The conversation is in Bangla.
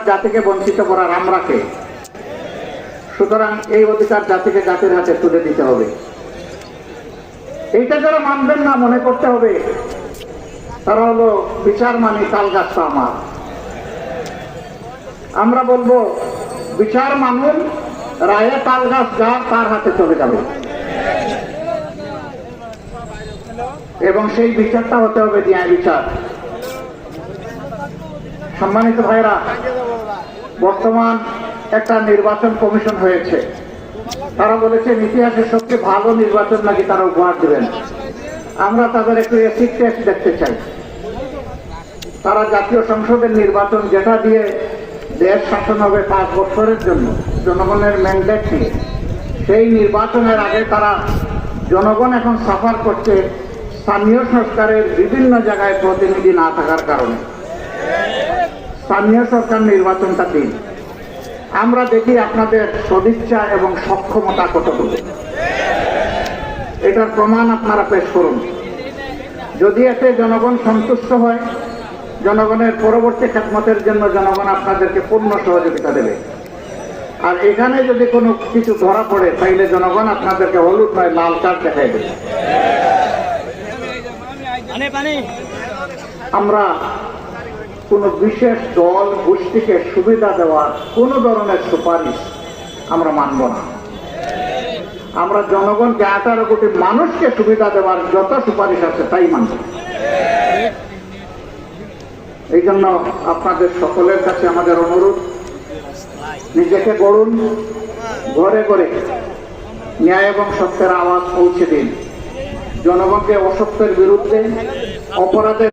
জাতিকে বঞ্চিত করার আমরা কে? সুতরাং এই অধিকার জাতিকে জাতির হাতে তুলে দিতে হবে। এইটা যারা মানবেন না, মনে করতে হবে তারা হলো বিচার মানি তাল গাছটা আমার। আমরা বলবো বিচার মানুন, রায়ে তাল গাছ যার তার হাতে চলে যাবে, এবং সেই বিচারটা হতে হবে ন্যায় বিচার। সম্মানিত ভাইরা, বর্তমান একটা নির্বাচন কমিশন হয়েছে। তারা বলেছেন ইতিহাসের সবচেয়ে ভালো নির্বাচন নাকি তারা উপহার দেবেন। আমরা তাদের একটু এসিড টেস্ট দেখতে চাই। তারা জাতীয় সংসদের নির্বাচন, যেটা দিয়ে দেশ শাসন হবে 5 বছরের জন্য জনগণের ম্যান্ডেট নিয়ে, সেই নির্বাচনের আগে তারা জনগণ এখন সাফার করছে স্থানীয় সরকারের বিভিন্ন জায়গায় প্রতিনিধি না থাকার কারণে। স্থানীয় সরকার নির্বাচনটা দিন, আমরা দেখি আপনাদের সদিচ্ছা এবং সক্ষমতা কতটুকু। এটার প্রমাণ আপনারা পেশ করুন। যদি এতে জনগণ সন্তুষ্ট হয়, জনগণের পরবর্তী খেদমতের জন্য জনগণ আপনাদেরকে পূর্ণ সহযোগিতা দেবে। আর এখানে যদি কোনো কিছু ধরা পড়ে, তাইলে জনগণ আপনাদেরকে হলুদ নয় লাল কার্ড দেখাই দেবে। আমরা কোন বিশেষ দল গোষ্ঠীকে সুবিধা দেওয়ার কোন ধরনের সুপারিশ আমরা মানব না। আমরা জনগণকে 18 কোটি মানুষকে সুবিধা দেওয়ার যত সুপারিশ আছে তাই মানব। এই জন্য আপনাদের সকলের কাছে আমাদের অনুরোধ, নিজেকে গড়ুন, ঘরে ঘরে ন্যায় এবং সত্যের আওয়াজ পৌঁছে দিন। জনগণকে অসত্যের বিরুদ্ধে, অপরাধের